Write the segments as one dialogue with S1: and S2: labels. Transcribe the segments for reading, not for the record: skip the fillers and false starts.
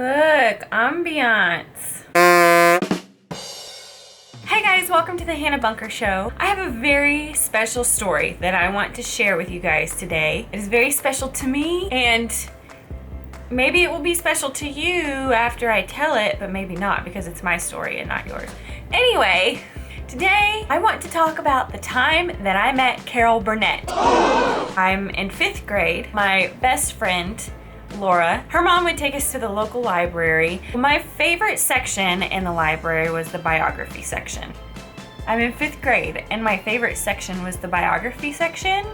S1: Look, ambiance. Hey guys, welcome to the Hannah Bunker Show. I have a very special story that I want to share with you guys today. It is very special to me, and maybe it will be special to you after I tell it, but maybe not because it's my story and not yours. Anyway, today I want to talk about the time that I met Carol Burnett. I'm in 5th grade. My best friend, Laura, her mom would take us to the local library. My favorite section in the library was the biography section. I'm in 5th grade and my favorite section was the biography section.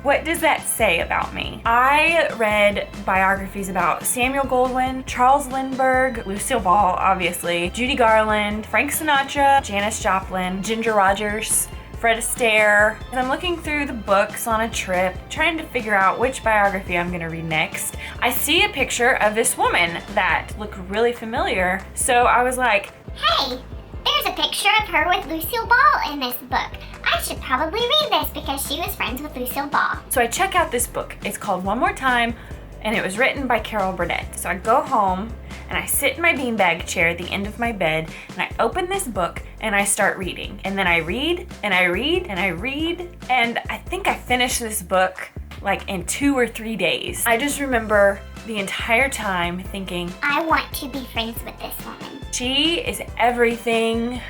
S1: What does that say about me? I read biographies about Samuel Goldwyn, Charles Lindbergh, Lucille Ball, obviously, Judy Garland, Frank Sinatra, Janis Joplin, Ginger Rogers, Fred Astaire. And I'm looking through the books on a trip, trying to figure out which biography I'm gonna read next. I see a picture of this woman that looked really familiar, so I was like,
S2: hey, there's a picture of her with Lucille Ball in this book. I should probably read this because she was friends with Lucille Ball.
S1: So I check out this book. It's called One More Time, and it was written by Carol Burnett. So I go home and I sit in my beanbag chair at the end of my bed and I open this book and I start reading. And then I read and I read and I read, and I think I finished this book like in 2 or 3 days. I just remember the entire time thinking,
S2: I want to be friends with this woman.
S1: she is everything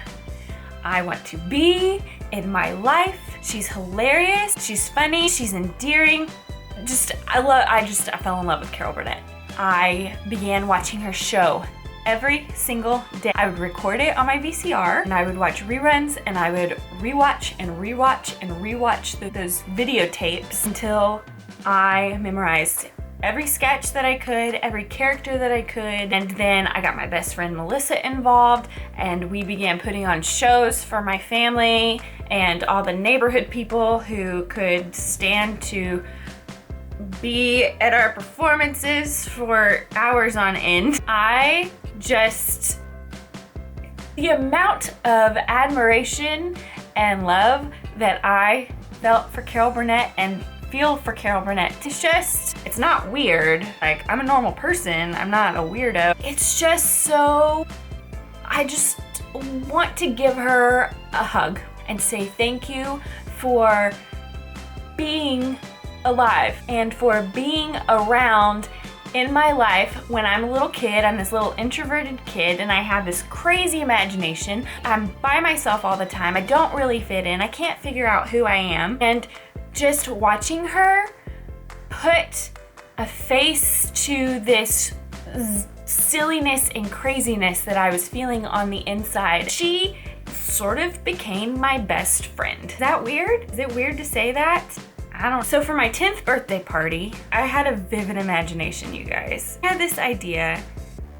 S1: I want to be in my life. She's hilarious, she's funny, she's endearing. I fell in love with Carol Burnett. I began watching her show every single day. I would record it on my VCR and I would watch reruns and I would rewatch and rewatch and rewatch those videotapes until I memorized every sketch that I could, every character that I could. And then I got my best friend Melissa involved and we began putting on shows for my family and all the neighborhood people who could stand to be at our performances for hours on end. The amount of admiration and love that I felt for Carol Burnett and feel for Carol Burnett, it's not weird. Like, I'm a normal person, I'm not a weirdo. It's just so, I just want to give her a hug and say thank you for being alive and for being around in my life when I'm a little kid. I'm this little introverted kid and I have this crazy imagination. I'm by myself all the time. I don't really fit in. I can't figure out who I am. And just watching her put a face to this silliness and craziness that I was feeling on the inside, she sort of became my best friend. Is that weird? Is it weird to say that? I don't know. So for my 10th birthday party, I had a vivid imagination, you guys. I had this idea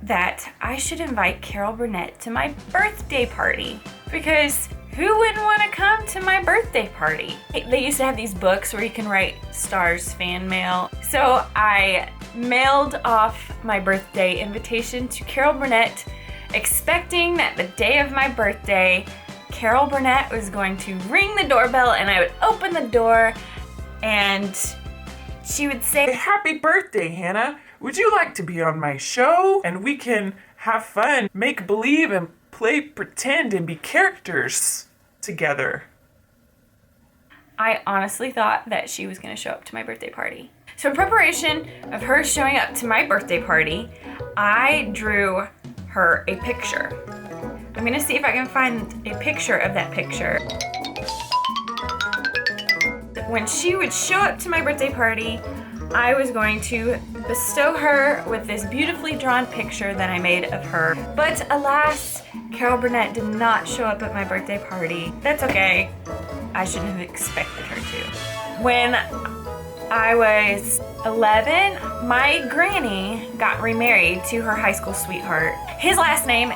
S1: that I should invite Carol Burnett to my birthday party because who wouldn't want to come to my birthday party? They used to have these books where you can write Stars fan mail. So I mailed off my birthday invitation to Carol Burnett, expecting that the day of my birthday, Carol Burnett was going to ring the doorbell and I would open the door and she would say,
S3: "Happy birthday, Hannah. Would you like to be on my show? And we can have fun, make believe, and play pretend and be characters together."
S1: I honestly thought that she was going to show up to my birthday party. So in preparation of her showing up to my birthday party, I drew her a picture. I'm going to see if I can find a picture of that picture. When she would show up to my birthday party, I was going to bestow her with this beautifully drawn picture that I made of her. But alas, Carol Burnett did not show up at my birthday party. That's okay. I shouldn't have expected her to. When I was 11, my granny got remarried to her high school sweetheart. His last name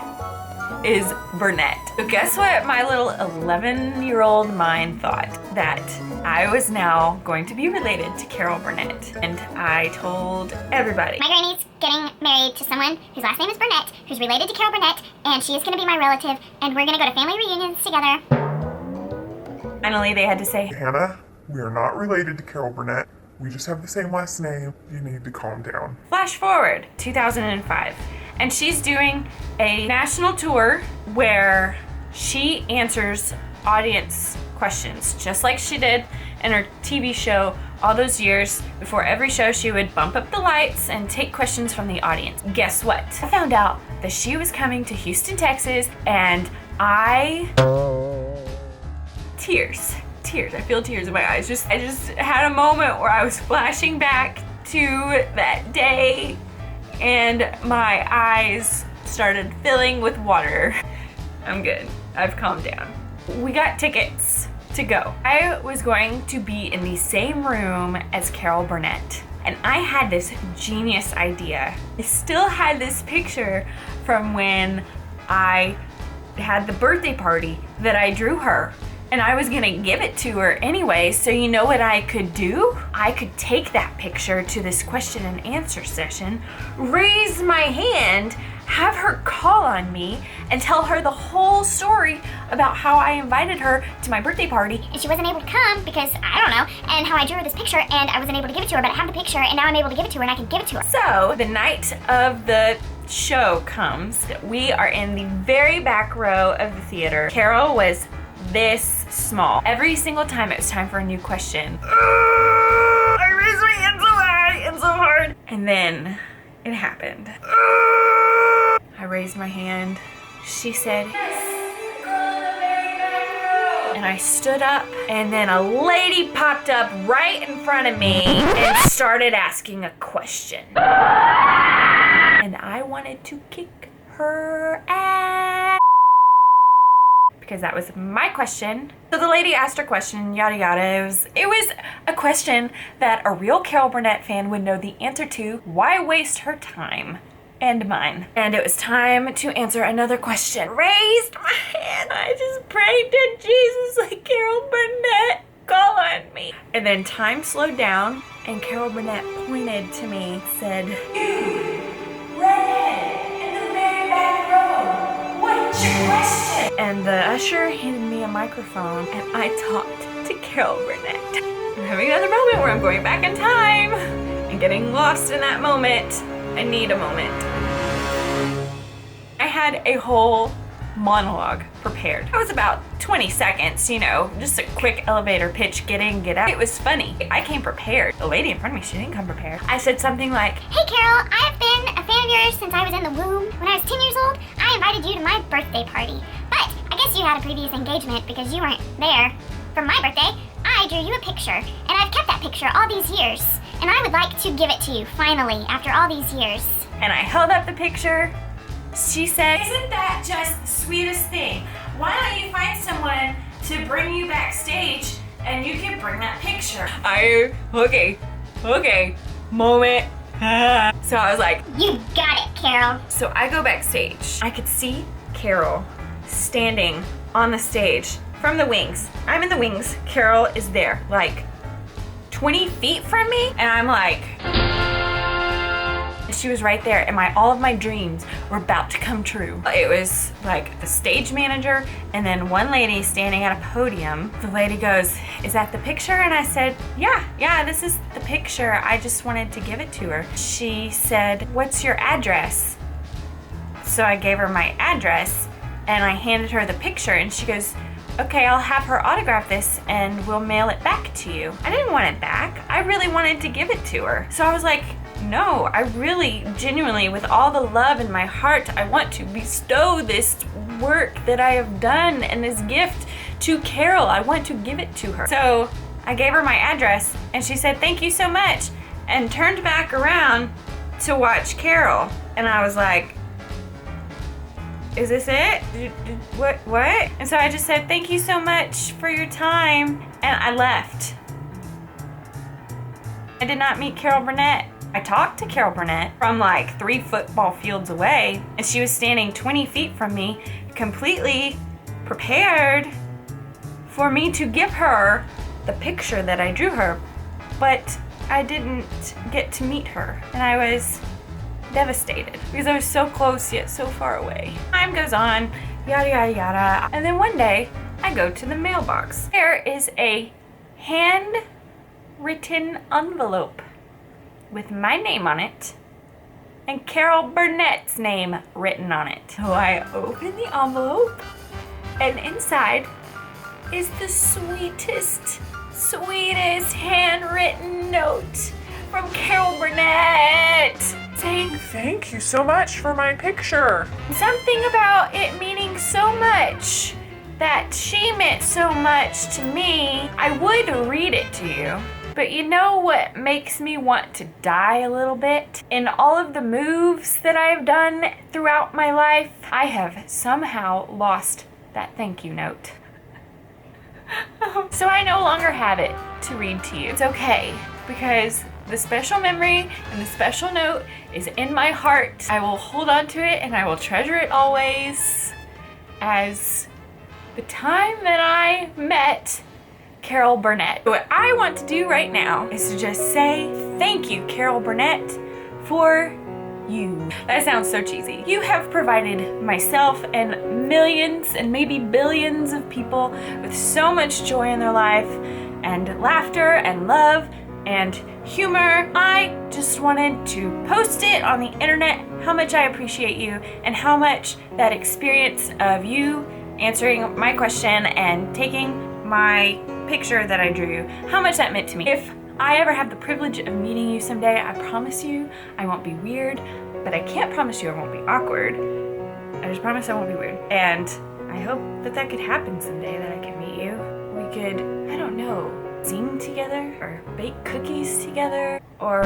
S1: is Burnett. So guess what my little 11-year-old mind thought? That I was now going to be related to Carol Burnett. And I told everybody.
S2: My granny's getting married to someone whose last name is Burnett, who's related to Carol Burnett, and she is going to be my relative, and we're going to go to family reunions together.
S1: Finally, they had to say,
S4: Hannah, we are not related to Carol Burnett. We just have the same last name. You need to calm down.
S1: Flash forward, 2005. And she's doing a national tour where she answers audience questions, just like she did in her TV show all those years. Before every show, she would bump up the lights and take questions from the audience. Guess what? I found out that she was coming to Houston, Texas, and tears. I feel tears in my eyes. I just had a moment where I was flashing back to that day, and my eyes started filling with water. I'm good. I've calmed down. We got tickets to go. I was going to be in the same room as Carol Burnett, and I had this genius idea. I still had this picture from when I had the birthday party that I drew her, and I was gonna give it to her anyway. So you know what I could do? I could take that picture to this question and answer session, raise my hand, have her call on me, and tell her the whole story about how I invited her to my birthday party.
S2: And she wasn't able to come because, I don't know, and how I drew her this picture and I wasn't able to give it to her, but I have the picture and now I'm able to give it to her and I can give it to her.
S1: So the night of the show comes. We are in the very back row of the theater. Carol was this small. Every single time it was time for a new question, I raised my hand so high and so hard. And then it happened. I raised my hand. She said, "Yes, girl in the very back row." And I stood up, and then a lady popped up right in front of me and started asking a question. And I wanted to kick her ass, because that was my question. So the lady asked her question, yada yada. It was a question that a real Carol Burnett fan would know the answer to. Why waste her time and mine? And it was time to answer another question. Raised my hand. I just prayed to Jesus, like, Carol Burnett, call on me. And then time slowed down, and Carol Burnett pointed to me and said, "You, redhead in the very back row, what's your question?" And the usher handed me a microphone, and I talked to Carol Burnett. I'm having another moment where I'm going back in time and getting lost in that moment. I need a moment. I had a whole monologue prepared. It was about 20 seconds, you know, just a quick elevator pitch, get in, get out. It was funny. I came prepared. The lady in front of me, she didn't come prepared. I said something like,
S2: "Hey Carol, I have been a fan of yours since I was in the womb. When I was 10 years old, I invited you to my birthday party. But I guess you had a previous engagement because you weren't there. For my birthday, I drew you a picture, and I've kept that picture all these years. And I would like to give it to you, finally, after all these years."
S1: and I held up the picture. She said, "Isn't that just the sweetest thing? Why don't you find someone to bring you backstage and you can bring that picture?" Okay, moment. So I was like,
S2: "You got it, Carol."
S1: so I go backstage. I could see Carol standing on the stage from the wings. I'm in the wings. Carol is there, like 20 feet from me, and I'm like, she was right there, and all of my dreams were about to come true. It was like the stage manager and then one lady standing at a podium. The lady goes, "Is that the picture?" And I said, yeah, this is the picture. I just wanted to give it to her. She said, "What's your address?" So I gave her my address and I handed her the picture, and she goes, "Okay, I'll have her autograph this and we'll mail it back to you." I didn't want it back. I really wanted to give it to her. So I was like, no, I really, genuinely, with all the love in my heart, I want to bestow this work that I have done and this gift to Carol. I want to give it to her. So I gave her my address, and she said, "Thank you so much," and turned back around to watch Carol. And I was like, "Is this it? What?" And so I just said, "Thank you so much for your time," and I left. I did not meet Carol Burnett. I talked to Carol Burnett from like 3 football fields away, and she was standing 20 feet from me, completely prepared for me to give her the picture that I drew her, but I didn't get to meet her, and I was devastated because I was so close yet so far away. Time goes on, yada yada yada, and then one day I go to the mailbox. There is a handwritten envelope with my name on it and Carol Burnett's name written on it. So I open the envelope, and inside is the sweetest handwritten note from Carol Burnett saying
S3: Thank you so much for my picture.
S1: something about it meaning so much, that she meant so much to me. I would read it to you, but you know what makes me want to die a little bit? In all of the moves that I've done throughout my life, I have somehow lost that thank you note. So I no longer have it to read to you. It's okay, because the special memory and the special note is in my heart. I will hold on to it and I will treasure it always as the time that I met Carol Burnett. What I want to do right now is to just say thank you, Carol Burnett, for you. That sounds so cheesy. You have provided myself and millions and maybe billions of people with so much joy in their life and laughter and love and humor. I just wanted to post it on the internet how much I appreciate you and how much that experience of you answering my question and taking my picture that I drew you, how much that meant to me. If I ever have the privilege of meeting you someday, I promise you I won't be weird, but I can't promise you I won't be awkward. I just promise I won't be weird. And I hope that that could happen someday, that I can meet you. We could, I don't know, sing together or bake cookies together or,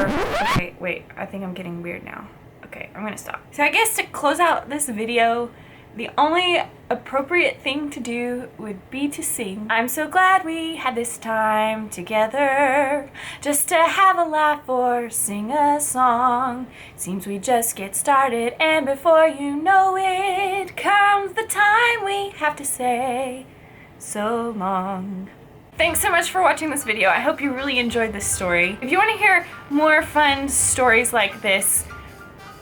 S1: okay, wait, I think I'm getting weird now. Okay, I'm gonna stop. So I guess to close out this video, the only appropriate thing to do would be to sing. I'm so glad we had this time together, just to have a laugh or sing a song. Seems we just get started, and before you know it, comes the time we have to say so long. Thanks so much for watching this video. I hope you really enjoyed this story. If you want to hear more fun stories like this,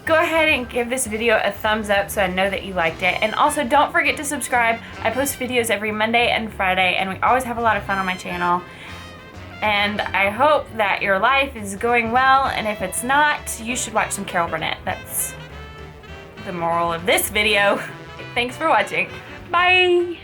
S1: go ahead and give this video a thumbs up so I know that you liked it. And also don't forget to subscribe. I post videos every Monday and Friday, and we always have a lot of fun on my channel. And I hope that your life is going well, and if it's not, you should watch some Carol Burnett. That's the moral of this video. Thanks for watching. Bye!